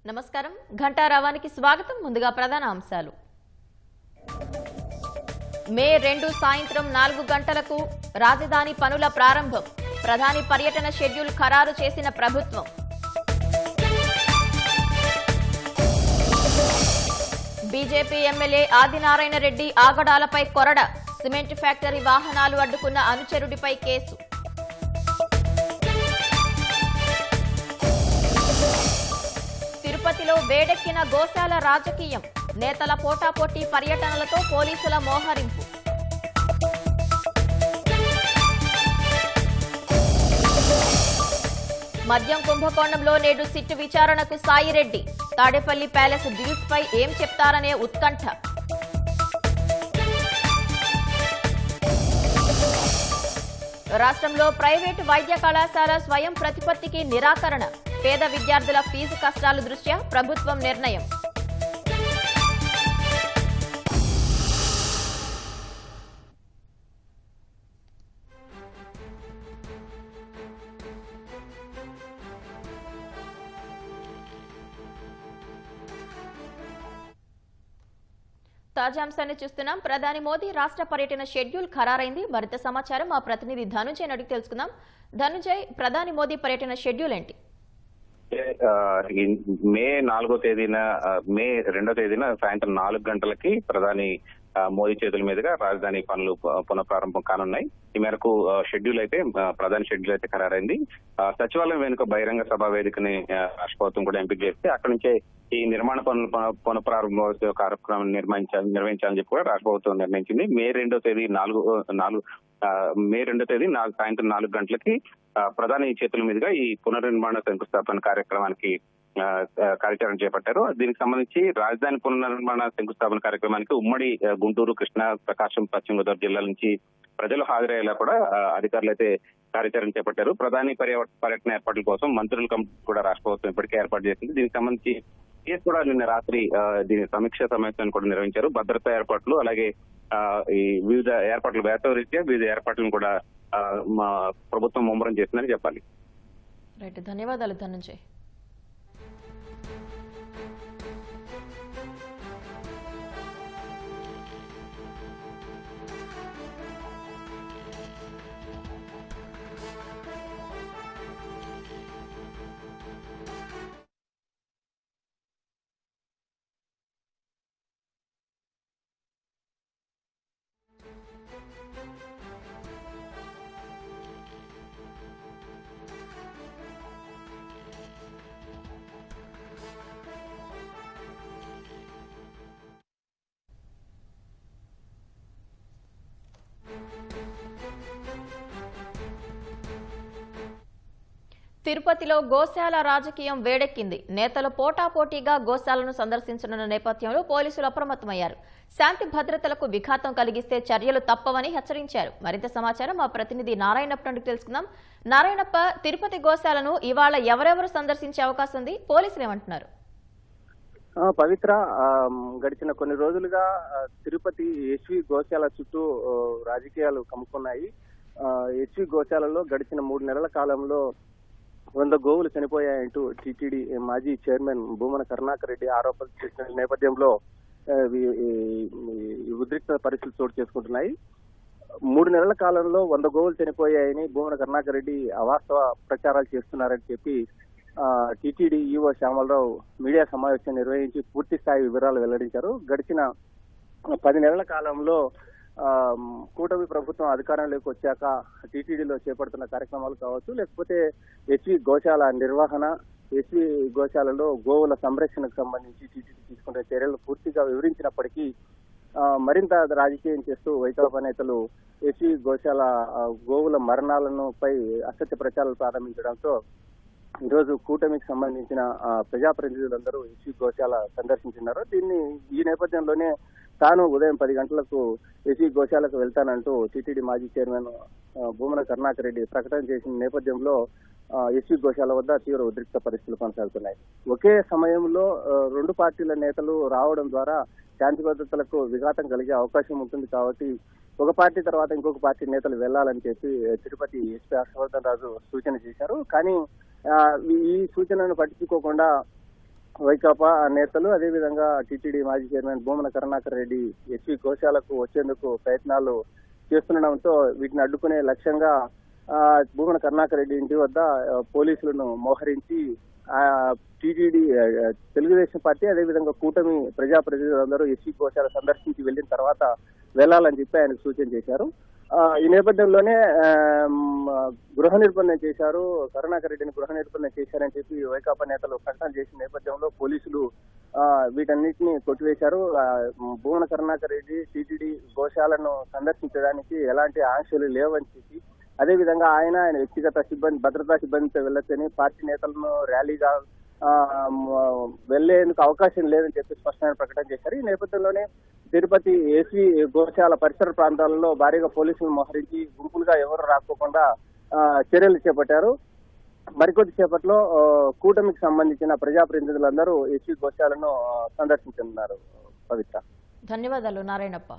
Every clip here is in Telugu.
నమస్కారం ఘంటారావానికి స్వాగతం. ముందుగా ప్రధాన అంశాలు. మే 2 సాయంత్రం 4 గంటలకు రాజధాని పనుల ప్రారంభం. ప్రధాని పర్యటన షెడ్యూల్ ఖరారు చేసిన ప్రభుత్వం. బీజేపీ ఎమ్మెల్యే ఆదినారాయణ రెడ్డి ఆగడాలపై కొరడ. సిమెంట్ ఫ్యాక్టరీ వాహనాలు అడ్డుకున్న అనుచరుడిపై కేసు. తిరుపతిలో వేడెక్కిన గోశాల రాజకీయం. నేతల పోటాపోటీ పర్యటనలతో పోలీసుల మోహరింపు. మద్యం కుంభకోణంలో నేడు సిట్టు విచారణకు సాయిరెడ్డి. తాడేపల్లి ప్యాలెస్ డీల్స్ పై ఏం చెప్తారనే ఉత్కంఠ. రాష్ట్రంలో ప్రైవేటు వైద్య కళాశాల స్వయం ప్రతిపత్తికి నిరాకరణ. పేద విద్యార్థుల ఫీజు కష్టాల దృష్ట్యా ప్రభుత్వం నిర్ణయం. తాజా అంశాన్ని చూస్తున్నాం. ప్రధాని మోదీ రాష్ట్ర పర్యటన షెడ్యూల్ ఖరారైంది. మరింత సమాచారం మా ప్రతినిధి ధనుంజయ్ అడిగి తెలుసుకుందాం. ధనుంజయ్, ప్రధాని మోదీ పర్యటన షెడ్యూల్ ఏంటి? మే 2వ తేదీన సాయంత్రం 4 గంటలకి ప్రధాని మోదీ చేతుల మీదుగా రాజధాని పనులు పునఃప్రారంభం కానున్నాయి. ఈ మేరకు ప్రధాని షెడ్యూల్ అయితే ఖరారైంది. సచివాలయం వెనుక బహిరంగ సభా వేదికని రాష్ట్ర ప్రభుత్వం కూడా ఎంపిక చేస్తే అక్కడి నుంచే ఈ నిర్మాణ పనులు పునఃప్రారంభోత్సవ కార్యక్రమం నిర్వహించాలని చెప్పి కూడా రాష్ట్ర ప్రభుత్వం నిర్ణయించింది. మే 2వ తేదీ సాయంత్రం 4 గంటలకి ప్రధాని చేతుల మీదుగా ఈ పునర్నిర్మాణ శంకుస్థాపన కార్యక్రమానికి కార్యాచరణ చేపట్టారు. దీనికి సంబంధించి రాజధాని పునర్నిర్మాణ శంకుస్థాపన కార్యక్రమానికి ఉమ్మడి గుంటూరు, కృష్ణా, ప్రకాశం, పశ్చిమ గోదావరి జిల్లాల నుంచి ప్రజలు హాజరయ్యేలా కూడా అధికారులు అయితే కార్యాచరణ చేపట్టారు. ప్రధాని పర్యటన ఏర్పాట్ల కోసం మంత్రుల కమిటీ కూడా రాష్ట్ర ప్రభుత్వం ఇప్పటికే ఏర్పాటు చేసింది. దీనికి సంబంధించి కేసు కూడా నిన్న రాత్రి దీని సమీక్ష సమావేశాన్ని కూడా నిర్వహించారు. భద్రతా ఏర్పాట్లు, అలాగే ఈ వివిధ ఏర్పాట్లు వేసవరీత్యా వివిధ ఏర్పాట్లను కూడా మా ప్రభుత్వం ముమ్మరం చేసిందని చెప్పాలి. రైట్, ధన్యవాదాలు ధనుంజయ్. తిరుపతిలో గోశాల రాజకీయం వేడెక్కింది. నేతలు పోటాపోటీగా గోశాలను సందర్శించనున్న నేపథ్యంలో పోలీసులు అప్రమత్తమయ్యారు. శాంతి భద్రతలకు విఘాతం కలిగిస్తే చర్యలు తప్పవని హెచ్చరించారు. మరింత సమాచారం మా ప్రతినిధి నారాయణప్ప నుండి తెలుసుకుందాం. నారాయణప్ప, తిరుపతి గోశాలను ఇవాళ ఎవరెవరు సందర్శించే అవకాశం ఉంది? పోలీసులు ఏమంటున్నారు? పవిత్ర, గడిచిన కొన్ని రోజులుగా తిరుపతి ఎస్వి గోశాల చుట్టూ రాజకీయాలు కమ్ముకున్నాయి. ఎస్వి గోశాలలో గడిచిన 3 నెలల కాలంలో 100 గోవులు చనిపోయాయంటూ టీటీడీ మాజీ చైర్మన్ భూమన కరుణాకర్ రెడ్డి ఆరోపణలు చేసిన నేపథ్యంలో ఉద్రిక్త పరిస్థితులు చోటు చేసుకుంటున్నాయి. 3 నెలల కాలంలో 100 గోవులు చనిపోయాయని భూమన కరుణాకర్ రెడ్డి అవాస్తవ ప్రచారాలు చేస్తున్నారని చెప్పి టీటీడీ ఈవో శ్యామలరావు మీడియా సమావేశం నిర్వహించి పూర్తి స్థాయి వివరాలు వెల్లడించారు. గడిచిన 10 నెలల కాలంలో కూటమి ప్రభుత్వం అధికారంలోకి వచ్చాక టీటీడీలో చేపడుతున్న కార్యక్రమాలు కావచ్చు, లేకపోతే ఎస్వి గోశాల నిర్వహణ, ఎస్వి గోశాలలో గోవుల సంరక్షణకు సంబంధించి టీటీడీ తీసుకునే చర్యలు పూర్తిగా వివరించినప్పటికీ మరింత రాజకీయం చేస్తూ వైకాపా నేతలు ఎస్వి గోశాల గోవుల మరణాలను పై అసత్య ప్రచారాలు ప్రారంభించడంతో ఈరోజు కూటమికి సంబంధించిన ప్రజాప్రతినిధులందరూ ఎస్వి గోశాల సందర్శించున్నారు. ఈ నేపథ్యంలోనే తాను ఉదయం 10 గంటలకు ఎస్వి గోశాలకు వెళ్తానంటూ టీటీడీ మాజీ చైర్మన్ భూమన కరుణాకర్ రెడ్డి ప్రకటన చేసిన నేపథ్యంలో ఎస్వి గోశాల వద్ద తీవ్ర ఉద్రిక్త పరిస్థితులు కొనసాగుతున్నాయి. ఒకే సమయంలో 2 పార్టీల నేతలు రావడం ద్వారా శాంతి భద్రతలకు విఘాతం కలిగే అవకాశం ఉంటుంది. కాబట్టి ఒక పార్టీ తర్వాత ఇంకొక పార్టీ నేతలు వెళ్లాలని చెప్పి తిరుపతి ఎస్పీ హర్షవర్ధన్ రాజు సూచన చేశారు. కానీ ఈ సూచనను పట్టించుకోకుండా వైకాపా నేతలు, అదేవిధంగా టీటీడీ మాజీ చైర్మన్ భూమన కరుణాకర్ రెడ్డి ఎస్వి గోశాలకు వచ్చేందుకు ప్రయత్నాలు చేస్తుండడంతో వీటిని అడ్డుకునే లక్ష్యంగా భూమన కరుణాకర్ రెడ్డి ఇంటి వద్ద పోలీసులను మోహరించి టీటీడీ తెలుగుదేశం పార్టీ అదేవిధంగా కూటమి ప్రజాప్రతినిధులందరూ ఎస్వి గోశాల సందర్శించి వెళ్లిన తర్వాత వెళ్లాలని చెప్పి ఆయనకు సూచన చేశారు. ఈ నేపథ్యంలోనే గృహ నిర్బంధం చేశారు, కరుణాకర్ రెడ్డిని గృహ నిర్బంధం చేశారని చెప్పి వైకాపా నేతలు ప్రకటన చేసిన నేపథ్యంలో పోలీసులు వీటన్నిటిని కొట్టివేశారు. భూమన కరుణాకర్ రెడ్డి టీటీడీ గోశాలను సందర్శించడానికి ఎలాంటి ఆంక్షలు లేవని చెప్పి, అదేవిధంగా ఆయన వ్యక్తిగత సిబ్బంది భద్రతా సిబ్బందితో వెళ్ళొచ్చని, పార్టీ నేతలను ర్యాలీగా వెళ్లేందుకు అవకాశం లేదని చెప్పి స్పష్టమైన ప్రకటన చేశారు. ఈ నేపథ్యంలోనే తిరుపతి ఎస్వి గోశాల పరిసర ప్రాంతాలలో భారీగా పోలీసులు మోహరించి గుంపులుగా ఎవరు రాకపోకుండా చర్యలు చేపట్టారు. మరికొద్ది సేపట్లో కూటమికి సంబంధించిన ప్రజాప్రతినిధులందరూ ఎస్వి గోశాలను సందర్శించనున్నారు. పవిత్ర, ధన్యవాదాలు నారాయణప్ప.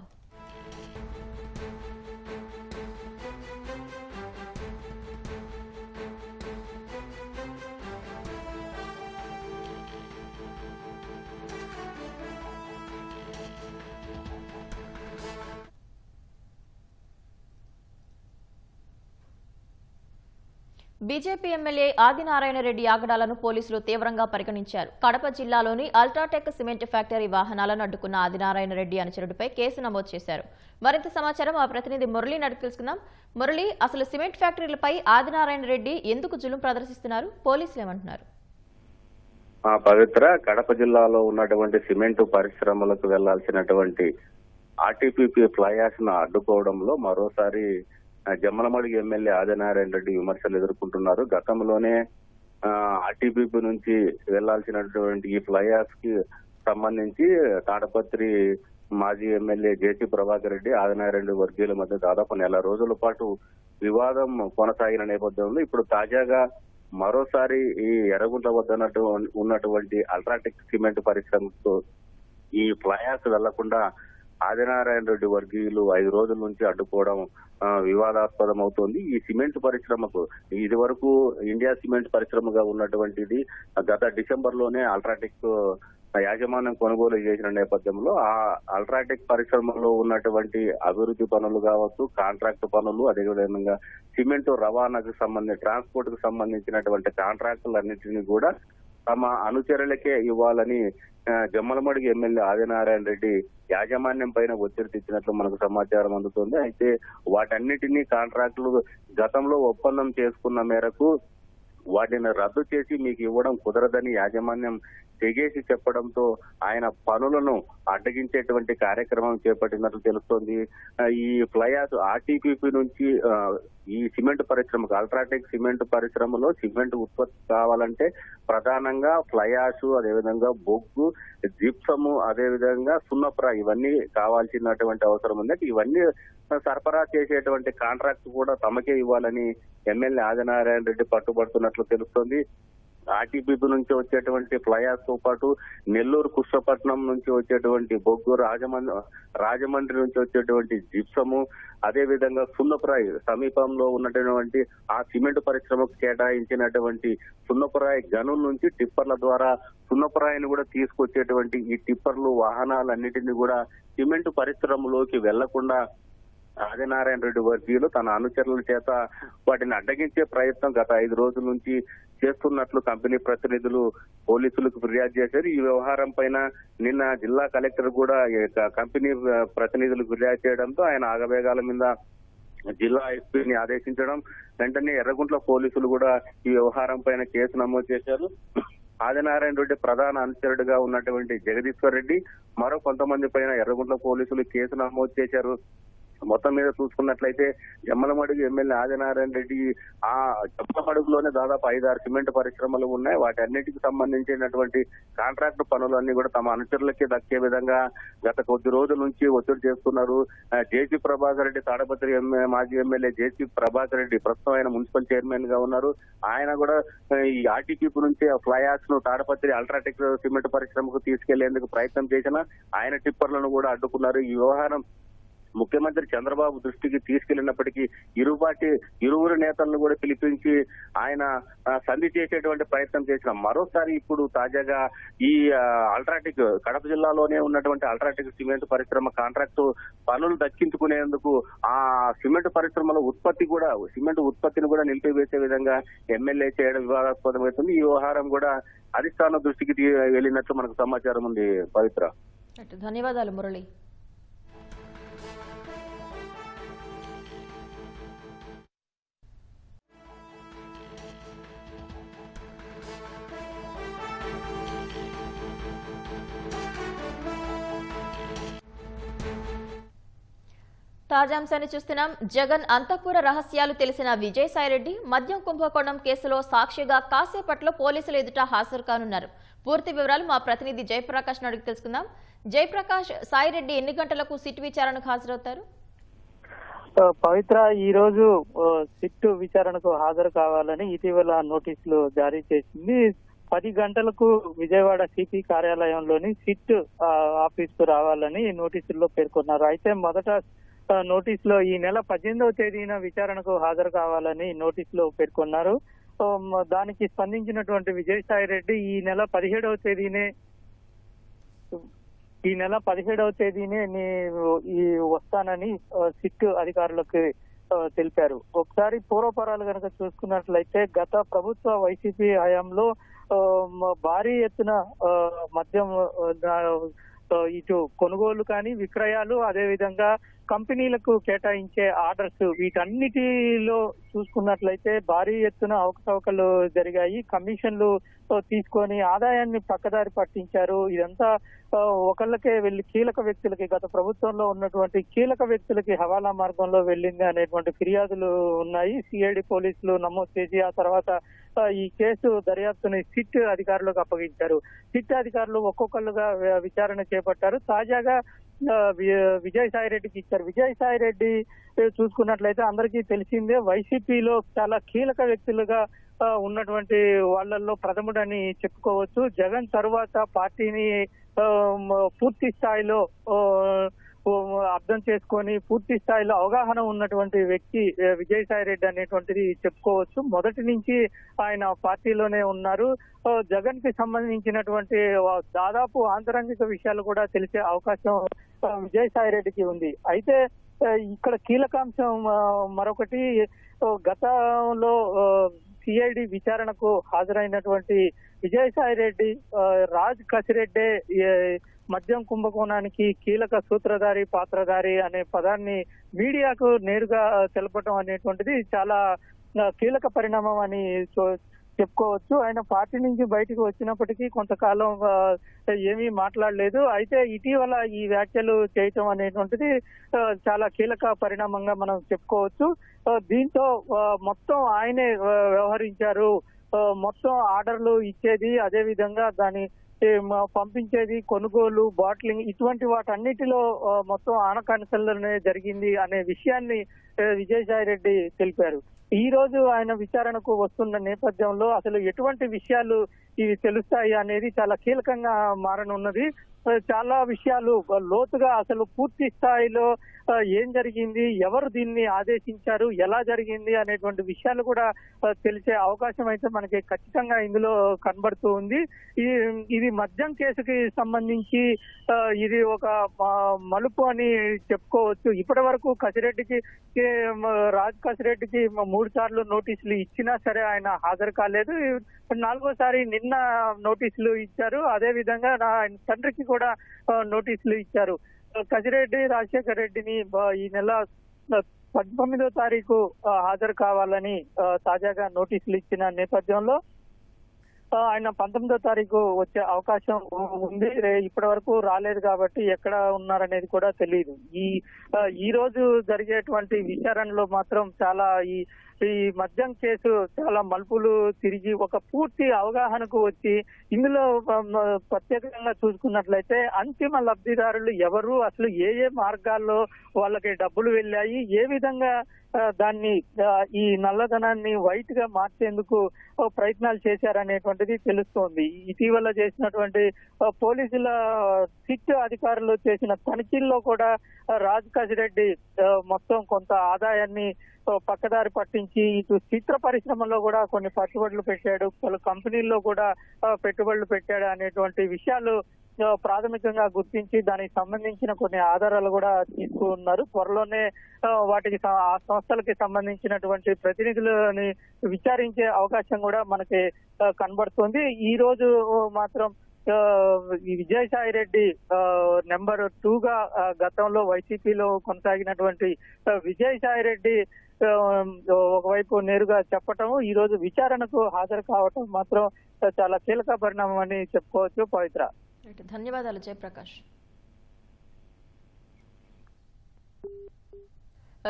బీజేపీ ఎమ్మెల్యే ఆదినారాయణ రెడ్డి ఆగడాలను పోలీసులు తీవ్రంగా పరిగణించారు. కడప జిల్లాలోని అల్ట్రాటెక్ సిమెంట్ ఫ్యాక్టరీ వాహనాలను అడ్డుకున్న ఆదినారాయణ రెడ్డి అనుచరుడిపై కేసు నమోదు చేశారు. మరింత సమాచారం మా ప్రతినిధి మురళి నడిపి తెలుసుకుందాం. మురళి, అసలు సిమెంట్ ఫ్యాక్టరీలపై ఆదినారాయణ రెడ్డి ఎందుకు జులుం ప్రదర్శిస్తున్నారు? పోలీసులు ఏమంటున్నారు? పవిత్ర, కడప జిల్లాలో ఉన్నటువంటి సిమెంట్ పరిశ్రమలకు వెళ్లాల్సినటువంటి ఆర్టీపీపీ ఫ్లై యాష్ ను అడ్డుకోవడంలో మరోసారి జమ్మలమడుగు ఎమ్మెల్యే ఆదినారాయణ రెడ్డి విమర్శలు ఎదుర్కొంటున్నారు. గతంలోనే ఆర్టీపీపీ నుంచి వెళ్లాల్సినటువంటి ఈ ఫ్లై యాష్ కి సంబంధించి తాడపత్రి మాజీ ఎమ్మెల్యే జేసీ ప్రభాకర్ రెడ్డి ఆదినారాయణ రెడ్డి వర్గీయుల మధ్య దాదాపు నెల రోజుల పాటు వివాదం కొనసాగిన నేపథ్యంలో ఇప్పుడు తాజాగా మరోసారి ఈ ఎర్రగుంట్ల వద్ద ఉన్నటువంటి అల్ట్రాటెక్ సిమెంట్ పరిశ్రమతో ఈ ఫ్లై యాష్ వెళ్లకుండా ఆదినారాయణ రెడ్డి వర్గీయులు 5 రోజుల నుంచి అడ్డుకోవడం వివాదాస్పదం అవుతోంది. ఈ సిమెంట్ పరిశ్రమకు ఇది వరకు ఇండియా సిమెంట్ పరిశ్రమగా ఉన్నటువంటిది గత డిసెంబర్ లోనే అల్ట్రాటెక్ యాజమాన్యం కొనుగోలు చేసిన నేపథ్యంలో ఆ అల్ట్రాటెక్ పరిశ్రమలో ఉన్నటువంటి అభివృద్ధి పనులు కావచ్చు, కాంట్రాక్ట్ పనులు, అదేవిధంగా సిమెంట్ రవాణాకు సంబంధించి ట్రాన్స్పోర్ట్ కు సంబంధించినటువంటి కాంట్రాక్టులన్నింటినీ కూడా తమ అనుచరులకే ఇవ్వాలని జమ్మలమడుగు ఎమ్మెల్యే ఆదినారాయణ రెడ్డి యాజమాన్యం పైన ఒత్తిడి తెచ్చినట్లు మనకు సమాచారం అందుతుంది. అయితే వాటన్నిటినీ కాంట్రాక్టులు గతంలో ఒప్పందం చేసుకున్న మేరకు వాటిని రద్దు చేసి మీకు ఇవ్వడం కుదరదని యాజమాన్యం తెగేసి చెప్పడంతో ఆయన పనులను అడ్డగించేటువంటి కార్యక్రమం చేపట్టినట్లు తెలుస్తోంది. ఈ ఫ్లై యాష్ ఆర్టీపీపీ నుంచి ఈ సిమెంట్ పరిశ్రమకు అల్ట్రాటెక్ సిమెంట్ పరిశ్రమలో సిమెంట్ ఉత్పత్తి కావాలంటే ప్రధానంగా ఫ్లై యాష్, అదేవిధంగా బొగ్గు, జిప్సము, అదేవిధంగా సున్నప్రా ఇవన్నీ కావాల్సినటువంటి అవసరం ఉంది. ఇవన్నీ సరఫరా చేసేటువంటి కాంట్రాక్ట్ కూడా తమకే ఇవ్వాలని ఎమ్మెల్యే ఆదినారాయణ రెడ్డి పట్టుబడుతున్నట్లు తెలుస్తోంది. ఆర్టీపీపీ నుంచి వచ్చేటువంటి ఫ్లై యాష్ తో పాటు నెల్లూరు కృష్ణపట్నం నుంచి వచ్చేటువంటి బొగ్గు, రాజమండ్రి నుంచి వచ్చేటువంటి జిప్సము, అదే విధంగా సున్నపురాయి సమీపంలో ఉన్నటువంటి ఆ సిమెంట్ పరిశ్రమకు కేటాయించినటువంటి సున్నపురాయి గనుల నుంచి టిప్పర్ల ద్వారా సున్నపురాయిని కూడా తీసుకొచ్చేటువంటి ఈ టిప్పర్లు వాహనాలన్నిటినీ కూడా సిమెంట్ పరిశ్రమలోకి వెళ్లకుండా ఆదినారాయణ రెడ్డి వర్గీయులు తన అనుచరుల చేత వాటిని అడ్డగించే ప్రయత్నం గత 5 రోజుల నుంచి చేస్తున్నట్లు కంపెనీ ప్రతినిధులు పోలీసులకు ఫిర్యాదు చేశారు. ఈ వ్యవహారం పైన నిన్న జిల్లా కలెక్టర్ కూడా కంపెనీ ప్రతినిధులకు ఫిర్యాదు చేయడంతో ఆయన ఆగవేగాల మీద జిల్లా ఎస్పీని ఆదేశించడం, వెంటనే ఎర్రగుంట్ల పోలీసులు కూడా ఈ వ్యవహారం పైన కేసు నమోదు చేశారు. ఆదినారాయణ రెడ్డి ప్రధాన అనుచరుడిగా ఉన్నటువంటి జగదీశ్వర్ రెడ్డి మరో కొంతమంది పైన ఎర్రగుంట్ల పోలీసులు కేసు నమోదు చేశారు. మొత్తం మీద చూసుకున్నట్లయితే జమ్మలమడుగు ఎమ్మెల్యే ఆదినారాయణ రెడ్డి ఆ జమ్మలమడుగులోనే దాదాపు 5-6 సిమెంట్ పరిశ్రమలు ఉన్నాయి. వాటి అన్నిటికి సంబంధించినటువంటి కాంట్రాక్ట్ పనులన్నీ కూడా తమ అనుచరులకే దక్కే విధంగా గత కొద్ది రోజుల నుంచి ఒత్తిడి చేస్తున్నారు. జేసీ ప్రభాకర్ రెడ్డి తాడపత్రి మాజీ ఎమ్మెల్యే జేసీ ప్రభాకర్ రెడ్డి ప్రస్తుతం ఆయన మున్సిపల్ చైర్మన్ గా ఉన్నారు. ఆయన కూడా ఈ ఆర్టీపీపీ నుంచి ఫ్లై యాష్ ను తాడపత్రి అల్ట్రాటెక్ సిమెంట్ పరిశ్రమకు తీసుకెళ్లేందుకు ప్రయత్నం చేసినా ఆయన టిప్పర్లను కూడా అడ్డుకున్నారు. ఈ వ్యవహారం ముఖ్యమంత్రి చంద్రబాబు దృష్టికి తీసుకెళ్లినప్పటికీ ఇరువురు నేతలను కూడా పిలిపించి ఆయన సంధి చేసేటువంటి ప్రయత్నం చేసిన మరోసారి ఇప్పుడు తాజాగా ఈ అల్ట్రాటెక్ కడప జిల్లాలోనే ఉన్నటువంటి అల్ట్రాటెక్ సిమెంట్ పరిశ్రమ కాంట్రాక్టు పనులు దక్కించుకునేందుకు ఆ సిమెంట్ పరిశ్రమల సిమెంట్ ఉత్పత్తిని కూడా నిలిపివేసే విధంగా ఎమ్మెల్యే చేయడం వివాదాస్పదమవుతుంది. ఈ వ్యవహారం కూడా అధిష్టానం దృష్టికి వెళ్ళినట్లు మనకు సమాచారం ఉంది. పవిత్ర, ధన్యవాదాలు మురళి. తాజాంశాన్ని చూస్తున్నాం. జగన్ అంతఃపుర రహస్యాలు తెలిసిన విజయసాయిరెడ్డి మద్యం కుంభకోణం కేసులో సాక్షిగా కాసేపట్లో పోలీసుల ఎదుట హాజరు కానున్నారు. పూర్తి వివరాలు మా ప్రతినిధి జయప్రకాష్ అడిగి తెలుసుకుందాం. జయప్రకాష్, సాయిరెడ్డి ఎన్ని గంటలకు సిట్ విచారణకు హాజరవుతారు? పవిత్ర, ఈ రోజు సిట్ విచారణకు హాజరు కావాలని ఇటీవల నోటీసులు జారీ చేసింది. 10 గంటలకు విజయవాడ సిపి కార్యాలయంలోని సిట్ ఆఫీస్ కు రావాలని నోటీసుల్లో పేర్కొన్నారు. అయితే మొదట నోటీసులో ఈ నెల 18వ తేదీన విచారణకు హాజరు కావాలని నోటీసులో పేర్కొన్నారు. దానికి స్పందించినటువంటి విజయసాయిరెడ్డి ఈ నెల 17వ తేదీనే వస్తానని సిట్ అధికారులకు తెలిపారు. ఒకసారి పూర్వపరాలు కనుక చూసుకున్నట్లయితే గత ప్రభుత్వ వైసీపీ హయాంలో భారీ ఎత్తున మద్యం ఇటు కొనుగోలు కానీ విక్రయాలు, అదేవిధంగా కంపెనీలకు కేటాయించే ఆర్డర్స్, వీటన్నిటిలో చూసుకున్నట్లయితే భారీ ఎత్తున అవకతవకలు జరిగాయి. కమిషన్లు తీసుకొని ఆదాయాన్ని పక్కదారి పట్టించారు. ఇదంతా ఒకళ్ళకే వెళ్లి కీలక వ్యక్తులకి, గత ప్రభుత్వంలో ఉన్నటువంటి కీలక వ్యక్తులకి హవాలా మార్గంలో వెళ్ళింది అనేటువంటి ఫిర్యాదులు ఉన్నాయి. సిఐడి పోలీసులు నమోదు చేసి ఆ తర్వాత ఈ కేసు దర్యాప్తుని సిట్ అధికారులకు అప్పగించారు. సిట్ అధికారులు ఒక్కొక్కరుగా విచారణ చేపట్టారు. తాజాగా విజయసాయిరెడ్డికి ఇచ్చారు. విజయసాయిరెడ్డి చూసుకున్నట్లయితే అందరికీ తెలిసిందే, వైసీపీలో చాలా కీలక వ్యక్తులుగా ఉన్నటువంటి వాళ్ళల్లో ప్రథముడని చెప్పుకోవచ్చు. జగన్ తరువాత పార్టీని పూర్తి స్థాయిలో అర్థం చేసుకొని పూర్తి స్థాయిలో అవగాహన ఉన్నటువంటి వ్యక్తి విజయసాయిరెడ్డి అనేటువంటిది చెప్పుకోవచ్చు. మొదటి నుంచి ఆయన పార్టీలోనే ఉన్నారు. జగన్ కి సంబంధించినటువంటి దాదాపు ఆంతరంగిక విషయాలు కూడా తెలిసే అవకాశం విజయసాయిరెడ్డికి ఉంది. అయితే ఇక్కడ కీలకాంశం మరొకటి, గతంలో సిఐడి విచారణకు హాజరైనటువంటి విజయసాయిరెడ్డి రాజ్ కసిరెడ్డే మద్యం కుంభకోణానికి కీలక సూత్రధారి, పాత్రధారి అనే పదాన్ని మీడియాకు నేరుగా తెలపడం అనేటువంటిది చాలా కీలక పరిణామం అని చెప్పుకోవచ్చు. ఆయన పార్టీ నుంచి బయటకు వచ్చినప్పటికీ కొంతకాలం ఏమీ మాట్లాడలేదు. అయితే ఇటీవల ఈ వ్యాఖ్యలు చేయటం అనేటువంటిది చాలా కీలక పరిణామంగా మనం చెప్పుకోవచ్చు. దీంతో మొత్తం ఆయనే వ్యవహరించారు. మొత్తం ఆర్డర్లు ఇచ్చేది, అదే విధంగా దాని పంపించేది, కొనుగోలు, బాటిలింగ్, ఇటువంటి వాటన్నిటిలో మొత్తం ఆనకానికల్లోనే జరిగింది అనే విషయాన్ని విజయసాయిరెడ్డి తెలిపారు. ఈ రోజు ఆయన విచారణకు వస్తున్న నేపథ్యంలో అసలు ఎటువంటి విషయాలు ఇవి తెలుస్తాయి అనేది చాలా కీలకంగా మారనున్నది. చాలా విషయాలు లోతుగా అసలు పూర్తి స్థాయిలో ఏం జరిగింది, ఎవరు దీన్ని ఆదేశించారు, ఎలా జరిగింది అనేటువంటి విషయాలు కూడా తెలిసే అవకాశం అయితే మనకి ఖచ్చితంగా ఇందులో కనబడుతూ ఉంది. ఇది మద్యం కేసుకి సంబంధించి ఇది ఒక మలుపు అని చెప్పుకోవచ్చు. ఇప్పటి వరకు రాజ్ కసిరెడ్డికి 3 సార్లు నోటీసులు ఇచ్చినా సరే ఆయన హాజరు కాలేదు. 4వసారి నిన్న నోటీసులు ఇచ్చారు. అదే విధంగా ఆయన తండ్రికి కూడా నోటీసులు ఇచ్చారు. కసిరెడ్డి రాజశేఖర్ రెడ్డిని ఈ నెల 19వ తారీఖు హాజరు కావాలని తాజాగా నోటీసులు ఇచ్చిన నేపథ్యంలో ఆయన 19వ తారీఖు వచ్చే అవకాశం ఉంది. ఇప్పటి వరకు రాలేదు కాబట్టి ఎక్కడ ఉన్నారనేది కూడా తెలియదు. ఈ రోజు జరిగేటువంటి విచారణలో మాత్రం చాలా ఈ మద్యం కేసు చాలా మలుపులు తిరిగి ఒక పూర్తి అవగాహనకు వచ్చి ఇందులో ప్రత్యేకంగా చూసుకున్నట్లయితే అంతిమ లబ్ధిదారులు ఎవరు, అసలు ఏ మార్గాల్లో వాళ్ళకి డబ్బులు వెళ్ళాయి, ఏ విధంగా దాన్ని ఈ నల్లధనాన్ని వైట్ గా మార్చేందుకు ప్రయత్నాలు చేశారనేటువంటిది తెలుస్తోంది. ఇటీవల చేసినటువంటి పోలీసుల సిట్ అధికారులు చేసిన తనిఖీల్లో కూడా రాజ్ కాశిరెడ్డి మొత్తం కొంత ఆదాయాన్ని పక్కదారి పట్టించి ఇటు చిత్ర పరిశ్రమలో కూడా కొన్ని పెట్టుబడులు పెట్టాడు, పలు కంపెనీల్లో కూడా పెట్టుబడులు పెట్టాడు అనేటువంటి విషయాలు ప్రాథమికంగా గుర్తించి దానికి సంబంధించిన కొన్ని ఆధారాలు కూడా తీసుకున్నారు. త్వరలోనే వాటికి ఆ సంస్థలకి సంబంధించినటువంటి ప్రతినిధులని విచారించే అవకాశం కూడా మనకి కనబడుతుంది. ఈ రోజు మాత్రం ఈ విజయసాయి రెడ్డి నెంబర్ 2 గా గతంలో వైసీపీలో కొనసాగినటువంటి విజయసాయి రెడ్డి ఒకవైపు నేరుగా చెప్పటము, ఈ రోజు విచారణకు హాజరు కావటం మాత్రం చాలా కీలక పరిణామం అని చెప్పుకోవచ్చు. పవిత్ర, ధన్యవాదాలు జయప్రకాష్.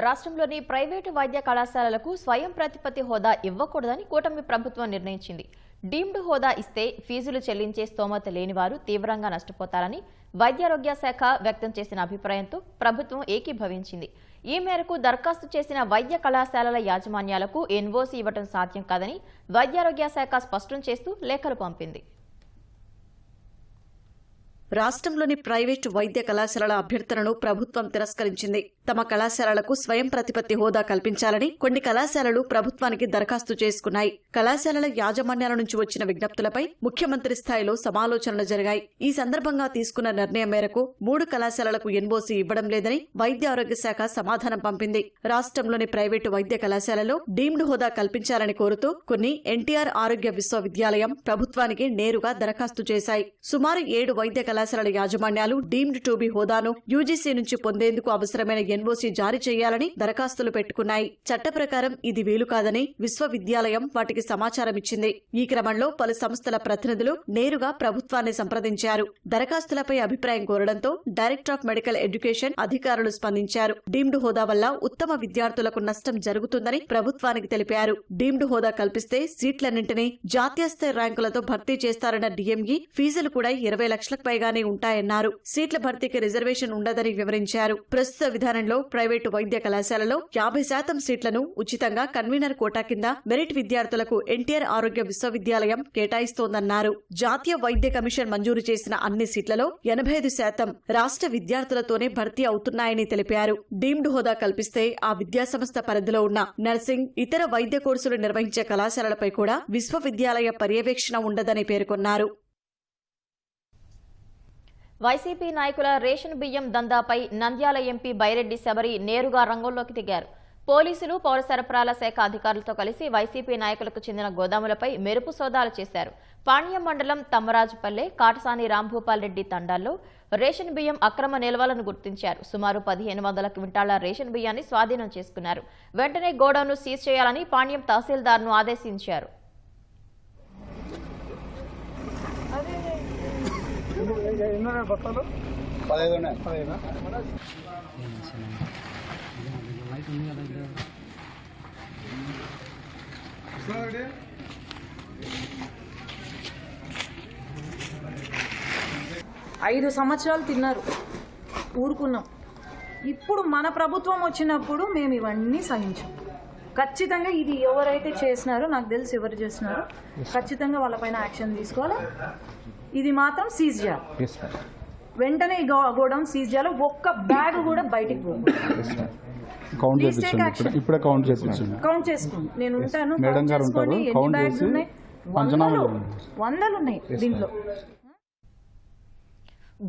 రాష్ట్రంలోని ప్రైవేటు వైద్య కళాశాలలకు స్వయం ప్రతిపత్తి హోదా ఇవ్వకూడదని కూటమి ప్రభుత్వం నిర్ణయించింది. డీమ్డ్ హోదా ఇస్తే ఫీజులు చెల్లించే స్తోమత లేని వారు తీవ్రంగా నష్టపోతారని వైద్యారోగ్య శాఖ వ్యక్తం చేసిన అభిప్రాయంతో ప్రభుత్వం ఏకీభవించింది. ఈ మేరకు దరఖాస్తు చేసిన వైద్య కళాశాలల యాజమాన్యాలకు ఎన్ఓసీ ఇవ్వడం సాధ్యం కాదని వైద్యారోగ్య శాఖ స్పష్టం చేస్తూ లేఖలు పంపింది. రాష్ట్రంలోని ప్రైవేటు వైద్య కళాశాలల అభ్యర్థనను ప్రభుత్వం తిరస్కరించింది. తమ కళాశాలలకు స్వయం ప్రతిపత్తి హోదా కల్పించాలని కొన్ని కళాశాలలు ప్రభుత్వానికి దరఖాస్తు చేసుకున్నాయి. కళాశాలల యాజమాన్యాల నుంచి వచ్చిన విజ్ఞప్తులపై ముఖ్యమంత్రి స్థాయిలో సమాలోచనలు జరిగాయి. ఈ సందర్భంగా తీసుకున్న నిర్ణయం మేరకు 3 కళాశాలలకు ఎన్ఓసీ ఇవ్వడం లేదని వైద్య ఆరోగ్య శాఖ సమాధానం పంపింది. రాష్ట్రంలోని ప్రైవేటు వైద్య కళాశాలలో డీమ్డ్ హోదా కల్పించాలని కోరుతూ కొన్ని ఎన్టీఆర్ ఆరోగ్య విశ్వవిద్యాలయం ప్రభుత్వానికి నేరుగా దరఖాస్తు చేశాయి. సుమారు 7 వైద్య కళాశాలల యాజమాన్యాలు డీమ్డ్ టు బి హోదాను యూజీసీ నుంచి పొందేందుకు అవసరమైన ఎన్ఓసీ జారీ చేయాలని దరఖాస్తులు పెట్టుకున్నాయి. చట్ట ప్రకారం ఇది వీలు కాదని విశ్వవిద్యాలయం వాటికి సమాచారం ఇచ్చింది. ఈ క్రమంలో పలు సంస్థల ప్రతినిధులు నేరుగా ప్రభుత్వాన్ని సంప్రదించారు. దరఖాస్తులపై అభిప్రాయం కోరడంతో డైరెక్టర్ ఆఫ్ మెడికల్ ఎడ్యుకేషన్ అధికారులు స్పందించారు. డీమ్డ్ హోదా వల్ల ఉత్తమ విద్యార్థులకు నష్టం జరుగుతుందని ప్రభుత్వానికి తెలిపారు. డీమ్డ్ హోదా కల్పిస్తే సీట్లన్నింటినీ జాతీయ స్థాయి ర్యాంకులతో భర్తీ చేస్తారన్న డీఎంఈ ఫీజులు కూడా 20 లక్షలకు పైగానే ఉంటాయన్నారు. సీట్ల భర్తీకి రిజర్వేషన్ ఉండదని వివరించారు. ప్రస్తుత విధానంలో ప్రైవేటు వైద్య కళాశాలలో 50% సీట్లను ఉచితంగా కన్వీనర్ కోటా కింద మెరిట్ విద్యార్థులకు ఎన్టీఆర్ ఆరోగ్య విశ్వవిద్యాలయం కేటాయిస్తోందన్నారు. జాతీయ వైద్య కమిషన్ మంజూరు చేసిన అన్ని సీట్లలో 85% రాష్ట్ర విద్యార్థులతోనే భర్తీ అవుతున్నాయని తెలిపారు. డీమ్డ్ హోదా కల్పిస్తే ఆ విద్యాసంస్థ పరిధిలో ఉన్న నర్సింగ్, ఇతర వైద్య కోర్సులు నిర్వహించే కళాశాలలపై కూడా విశ్వవిద్యాలయ పర్యవేక్షణ ఉండదని పేర్కొన్నారు. వైసీపీ నాయకుల రేషన్ బియ్యం దందాపై నంద్యాల ఎంపీ బైరెడ్డి శబరి నేరుగా రంగంలోకి దిగారు. పోలీసులు, పౌర సరఫరాల శాఖ అధికారులతో కలిసి వైసీపీ నాయకులకు చెందిన గోదాములపై మెరుపు సోదాలు చేశారు. పాణ్యం మండలం తమ్మరాజుపల్లె, కాటసాని రాంభూపాల్ రెడ్డి తండాల్లో రేషన్ బియ్యం అక్రమ నిల్వలను గుర్తించారు. సుమారు 1500 క్వింటాళ్ల రేషన్ బియ్యాన్ని స్వాధీనం చేసుకున్నారు. వెంటనే గోడౌన్ను సీజ్ చేయాలని పాణ్యం తహసీల్దార్ను ఆదేశించారు. ఐదు సంవత్సరాలు తిన్నారు, ఊరుకున్నాం. ఇప్పుడు మన ప్రభుత్వం వచ్చినప్పుడు మేము ఇవన్నీ సహించాం. ఖచ్చితంగా ఇది ఎవరైతే చేసినారో, నాకు తెలిసి ఎవరు చేసినారో, ఖచ్చితంగా వాళ్ళపైన యాక్షన్ తీసుకోవాలి. ఇది మాత్రం సీజ్ చేయాలి. వెంటనే ఈ గోడౌన్ సీజ్ చేయాలి. ఒక్క బ్యాగ్ కూడా బయటికి పోకూడదు. కౌంట్ చేసుకోండి, నేను ఉంటాను. ఎన్ని బ్యాగ్స్ ఉన్నాయి? 100 ఉన్నాయి దీంట్లో.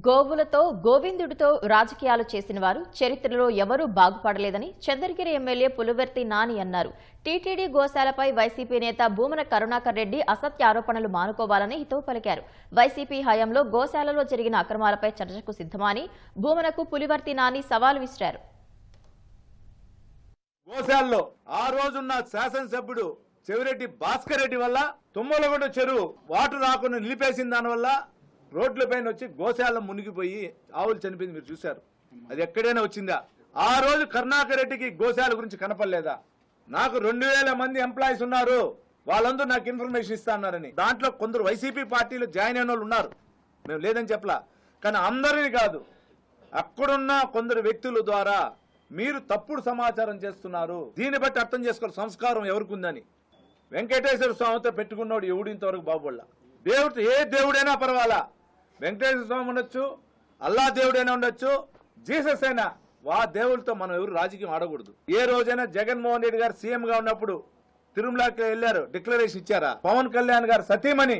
గోవులతో, గోవిందుడితో రాజకీయాలు చేసిన వారు చరిత్రలో ఎవరూ బాగుపడలేదని చంద్రగిరి ఎమ్మెల్యే పులివర్తి నాని అన్నారు. టీటీడీ గోశాలపై వైసీపీ నేత భూమన కరుణాకర్ రెడ్డి అసత్య ఆరోపణలు మానుకోవాలని హితవు పలికారు. వైసీపీ హయాంలో గోశాలలో జరిగిన అక్రమాలపై చర్చకు సిద్ధమని భూమనకు పులివర్తి నాని సవాల్ విసిరారు. గోశాలలో ఆ రోజున్న శాసనసభ్యుడు చెవిరెడ్డి భాస్కర్ రెడ్డి వల్ల తుమ్మలగొండ చెరువు వాటర్ రాకుండా నిలిపేసిన దానివల్ల రోడ్లపైన వచ్చి గోశాల మునిగిపోయి ఆవులు చనిపోయింది. మీరు చూశారు. అది ఎక్కడైనా వచ్చిందా? ఆ రోజు కరుణాకర్ రెడ్డికి గోశాల గురించి కనపడలేదా? నాకు 2000 మంది ఎంప్లాయీస్ ఉన్నారు, వాళ్ళందరూ నాకు ఇన్ఫర్మేషన్ ఇస్తా అన్నారని. దాంట్లో కొందరు వైసీపీ పార్టీలో జాయిన్ అయిన వాళ్ళు ఉన్నారు, మేము లేదని చెప్పలా. కానీ అందరినీ కాదు, అక్కడున్న కొందరు వ్యక్తుల ద్వారా మీరు తప్పుడు సమాచారం చేస్తున్నారు. దీన్ని బట్టి అర్థం చేసుకోవాలి సంస్కారం ఎవరికి ఉందని. వెంకటేశ్వర స్వామితో పెట్టుకున్నాడు ఎవడింతవరకు బాబుళ్ళ. దేవుడు ఏ దేవుడైనా పర్వాలా, వెంకటేశ్వర స్వామి ఉండొచ్చు, అల్లా దేవుడైనా ఉండొచ్చు, జీసస్ అయినా, దేవుడితో మనం ఎవరు రాజకీయం ఆడకూడదు. ఏ రోజైనా జగన్మోహన్ రెడ్డి గారు సీఎం గా ఉన్నప్పుడు తిరుమలకి వెళ్ళారు, డిక్లరేషన్ ఇచ్చారా? పవన్ కళ్యాణ్ గారు సతీమణి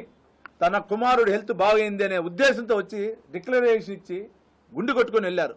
తన కుమారుడు హెల్త్ బాగైంది అనే ఉద్దేశంతో వచ్చి డిక్లరేషన్ ఇచ్చి గుండు కొట్టుకొని వెళ్ళారు.